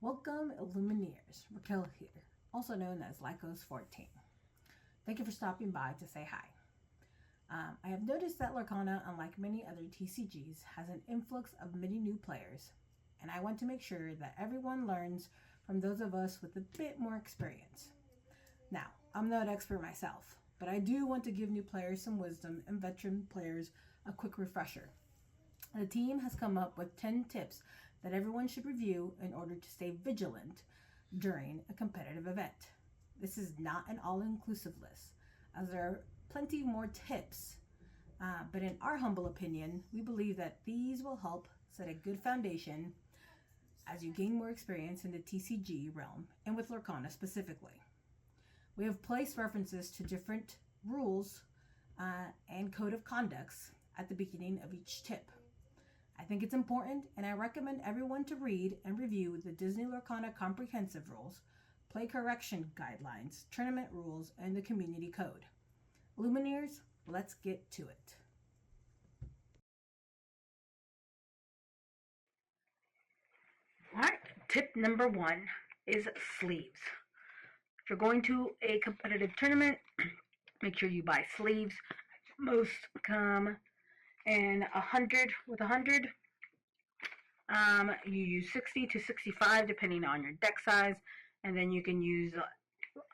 Welcome, Illumineers. Raquel here, also known as Lycos14. Thank you for stopping by to say hi. I have noticed that Lorcana, unlike many other TCGs, has an influx of many new players, and I want to make sure that everyone learns from those of us with a bit more experience. Now, I'm not an expert myself, but I do want to give new players some wisdom and veteran players a quick refresher. The team has come up with 10 tips that everyone should review in order to stay vigilant during a competitive event. This is not an all-inclusive list, as there are plenty more tips, but in our humble opinion, we believe that these will help set a good foundation as you gain more experience in the TCG realm and with Lorcana specifically. We have placed references to different rules and code of conducts at the beginning of each tip. I think it's important, and I recommend everyone to read and review the Disney Lorcana Comprehensive Rules, Play Correction Guidelines, Tournament Rules, and the Community Code. Lumineers, let's get to it. Alright, tip number 1 is sleeves. If you're going to a competitive tournament, make sure you buy sleeves. Most come in 100 with 100. You use 60 to 65 depending on your deck size, and then you can use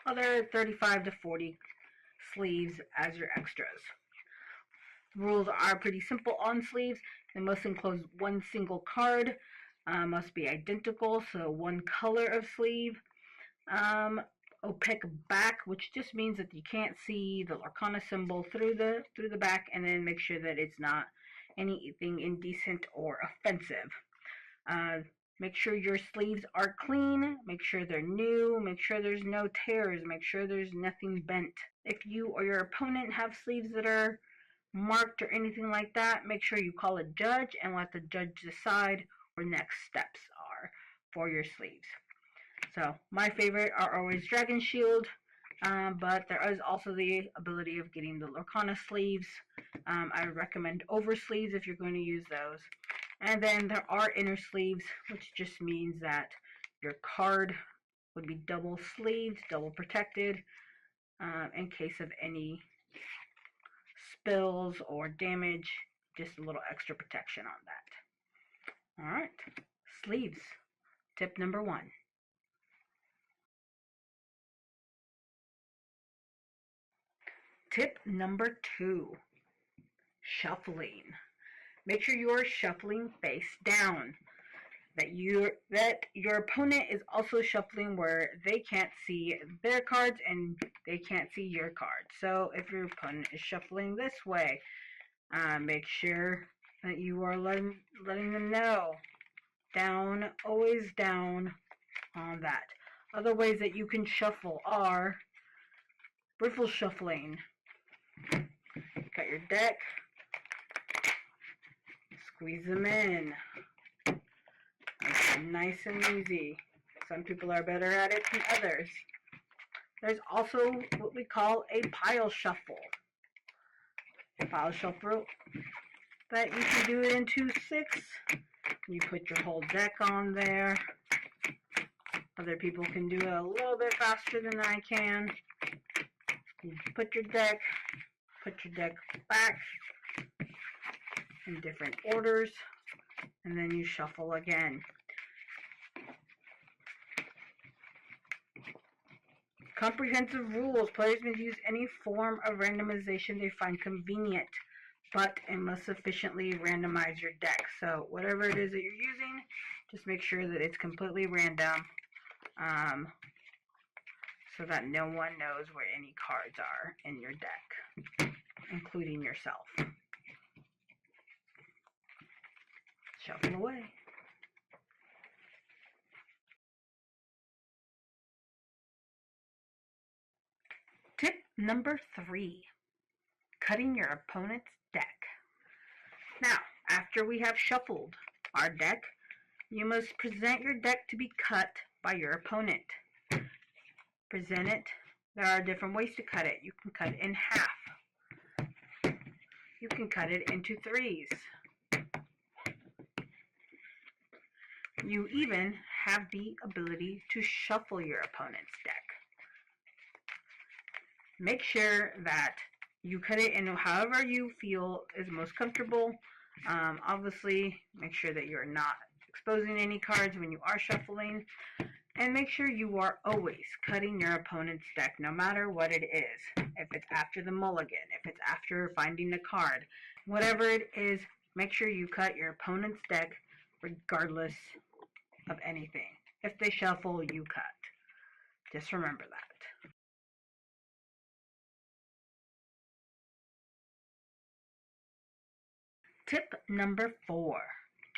other 35 to 40 sleeves as your extras. Rules are pretty simple on sleeves. They must enclose one single card, must be identical, so one color of sleeve. Opaque back, which just means that you can't see the Lorcana symbol through the back, and then make sure that it's not anything indecent or offensive. Make sure your sleeves are clean, make sure they're new, make sure there's no tears, make sure there's nothing bent. If you or your opponent have sleeves that are marked or anything like that, make sure you call a judge and let the judge decide what next steps are for your sleeves. So my favorite are always Dragon Shield, but there is also the ability of getting the Lorcana sleeves. I recommend over sleeves if you're going to use those. And then there are inner sleeves, which just means that your card would be double sleeved, double protected, in case of any spills or damage, just a little extra protection on that. Alright, sleeves, tip number 1. Tip number 2, shuffling. Make sure you are shuffling face down. That your opponent is also shuffling where they can't see their cards and they can't see your cards. So if your opponent is shuffling this way, make sure that you are letting them know. Down, always down on that. Other ways that you can shuffle are riffle shuffling. Got your deck, squeeze them in. Nice and easy. Some people are better at it than others. There's also what we call a pile shuffle. Pile shuffle that you can do it in 2/6. You put your whole deck on there. Other people can do it a little bit faster than I can. You put your deck back in different orders, and then you shuffle again. Comprehensive rules. Players may use any form of randomization they find convenient, but it must sufficiently randomize your deck. So whatever it is that you're using, just make sure that it's completely random, so that no one knows where any cards are in your deck, including yourself. Shuffle away. Tip number 3, cutting your opponent's deck. Now, after we have shuffled our deck, you must present your deck to be cut by your opponent. Present it. There are different ways to cut it. You can cut it in half. You can cut it into 3s. You even have the ability to shuffle your opponent's deck. Make sure that you cut it in however you feel is most comfortable. Obviously, make sure that you're not exposing any cards when you are shuffling. And make sure you are always cutting your opponent's deck, no matter what it is. If it's after the mulligan, if it's after finding a card, whatever it is, make sure you cut your opponent's deck regardless of anything. If they shuffle, you cut. Just remember that. Tip number 4.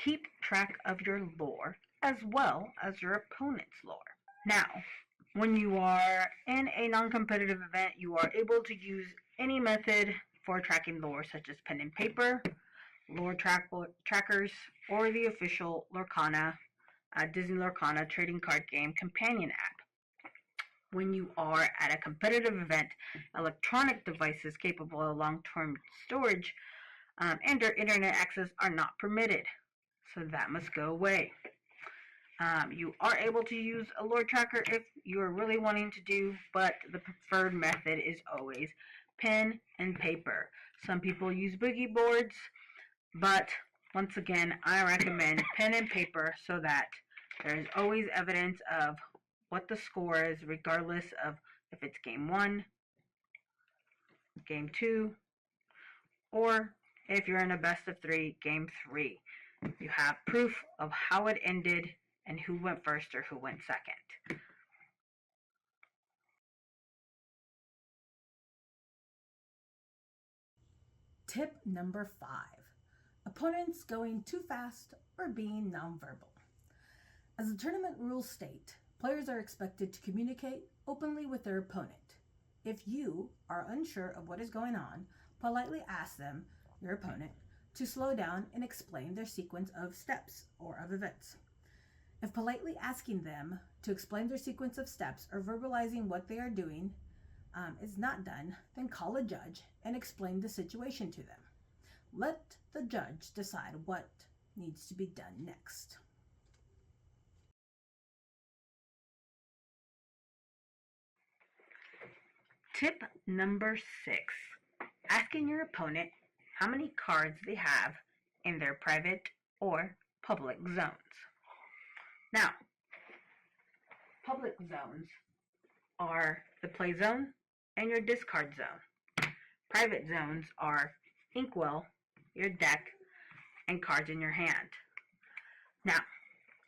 Keep track of your lore as well as your opponent's lore. Now, when you are in a non-competitive event, you are able to use any method for tracking lore, such as pen and paper, lore trackers, or the official Lorcana, Disney Lorcana trading card game companion app. When you are at a competitive event, electronic devices capable of long-term storage and or internet access are not permitted, so that must go away. You are able to use a lore tracker if you are really wanting to do, but the preferred method is always pen and paper. Some people use boogie boards, but once again, I recommend pen and paper so that there is always evidence of what the score is, regardless of if it's game 1, game 2, or if you're in a best of 3, game 3. You have proof of how it ended and who went first or who went second. Tip number 5. Opponents going too fast or being nonverbal. As the tournament rules state, players are expected to communicate openly with their opponent. If you are unsure of what is going on, politely ask them, your opponent, to slow down and explain their sequence of steps or of events. If politely asking them to explain their sequence of steps or verbalizing what they are doing is not done, then call a judge and explain the situation to them. Let the judge decide what needs to be done next. Tip number 6. Asking your opponent how many cards they have in their private or public zones. Now, public zones are the play zone and your discard zone. Private zones are inkwell, your deck, and cards in your hand. Now,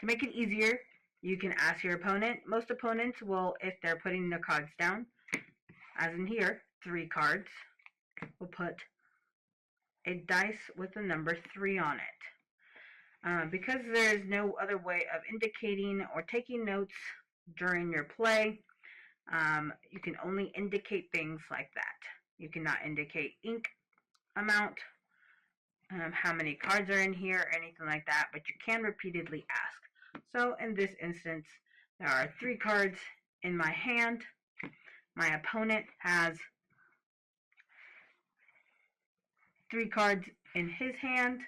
to make it easier, you can ask your opponent. Most opponents will, if they're putting the cards down, as in here, 3 cards, will put a dice with the number 3 on it. Because there is no other way of indicating or taking notes during your play, you can only indicate things like that. You cannot indicate ink amount, how many cards are in here, or anything like that, but you can repeatedly ask. So in this instance, there are 3 cards in my hand. My opponent has 3 cards in his hand,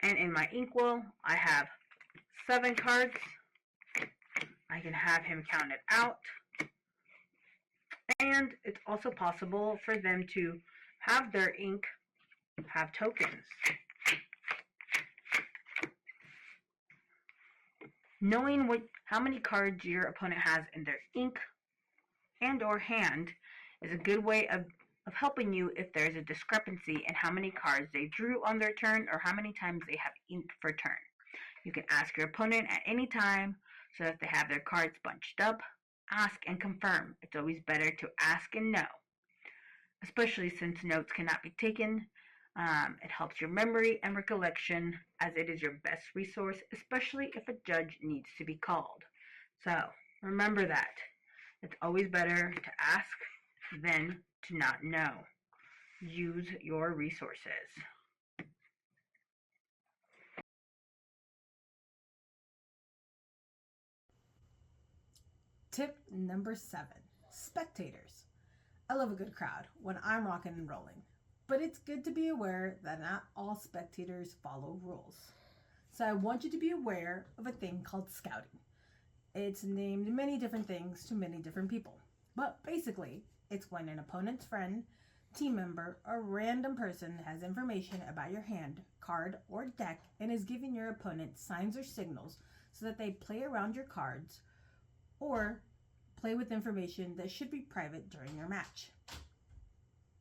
and in my inkwell, I have 7 cards. I can have him count it out. And it's also possible for them to have their ink have tokens. Knowing how many cards your opponent has in their ink and or hand is a good way of helping you if there's a discrepancy in how many cards they drew on their turn or how many times they have ink for turn. You can ask your opponent at any time, so if they have their cards bunched up, ask and confirm. It's always better to ask and know, especially since notes cannot be taken. It helps your memory and recollection, as it is your best resource, especially if a judge needs to be called. So remember that. It's always better to ask than to not know. Use your resources. Tip number 7. Spectators. I love a good crowd when I'm rocking and rolling, but it's good to be aware that not all spectators follow rules. So I want you to be aware of a thing called scouting. It's named many different things to many different people. But basically, it's when an opponent's friend, team member, or random person has information about your hand, card, or deck and is giving your opponent signs or signals so that they play around your cards or play with information that should be private during your match.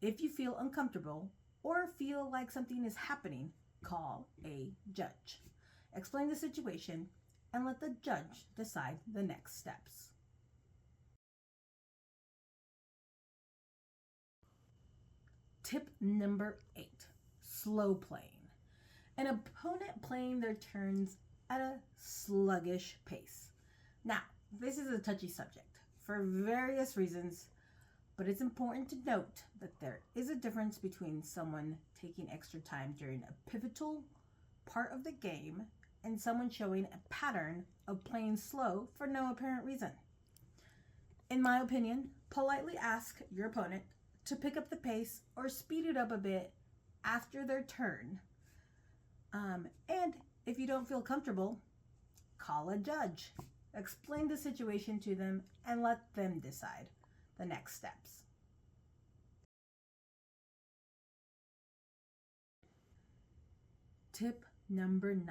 If you feel uncomfortable or feel like something is happening, call a judge. Explain the situation and let the judge decide the next steps. Tip number 8, slow playing. An opponent playing their turns at a sluggish pace. Now, this is a touchy subject for various reasons, but it's important to note that there is a difference between someone taking extra time during a pivotal part of the game and someone showing a pattern of playing slow for no apparent reason. In my opinion, politely ask your opponent to pick up the pace or speed it up a bit after their turn. And if you don't feel comfortable, call a judge. Explain the situation to them and let them decide the next steps. Tip number 9,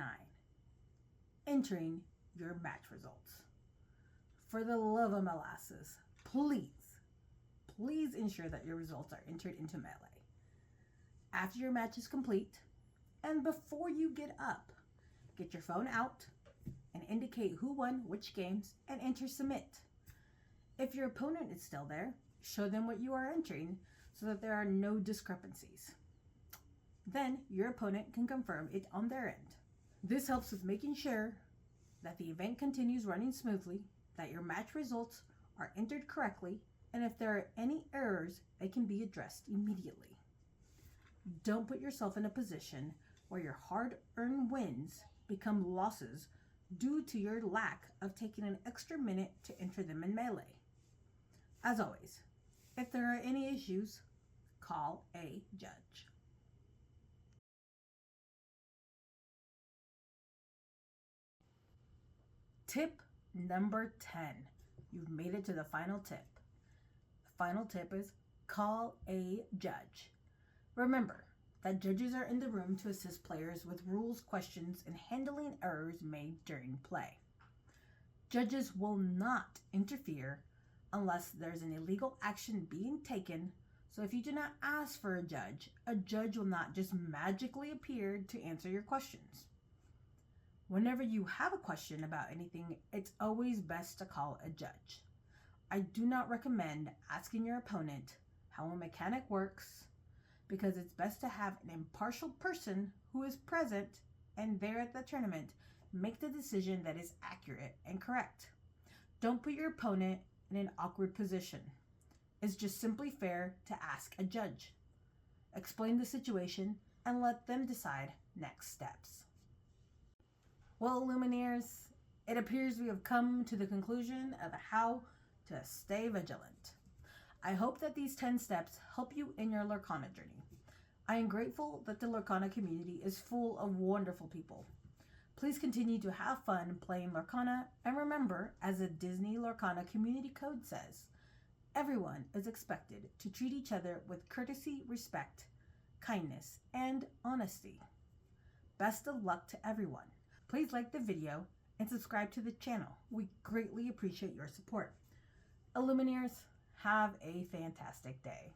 entering your match results. For the love of molasses, please ensure that your results are entered into Melee. After your match is complete, and before you get up, get your phone out and indicate who won which games and enter submit. If your opponent is still there, show them what you are entering so that there are no discrepancies. Then your opponent can confirm it on their end. This helps with making sure that the event continues running smoothly, that your match results are entered correctly, and if there are any errors, they can be addressed immediately. Don't put yourself in a position where your hard-earned wins become losses due to your lack of taking an extra minute to enter them in Melee. As always, if there are any issues, call a judge. Tip number 10. You've made it to the final tip. The final tip is call a judge. Remember that judges are in the room to assist players with rules, questions, and handling errors made during play. Judges will not interfere unless there's an illegal action being taken, so if you do not ask for a judge will not just magically appear to answer your questions. Whenever you have a question about anything, it's always best to call a judge. I do not recommend asking your opponent how a mechanic works, because it's best to have an impartial person who is present and there at the tournament make the decision that is accurate and correct. Don't put your opponent in an awkward position. It's just simply fair to ask a judge. Explain the situation and let them decide next steps. Well, Illumineers, it appears we have come to the conclusion of how to stay vigilant. I hope that these 10 steps help you in your Lorcana journey. I am grateful that the Lorcana community is full of wonderful people. Please continue to have fun playing Lorcana, and remember, as the Disney Lorcana community code says, everyone is expected to treat each other with courtesy, respect, kindness, and honesty. Best of luck to everyone. Please like the video and subscribe to the channel. We greatly appreciate your support. Illumineers, have a fantastic day.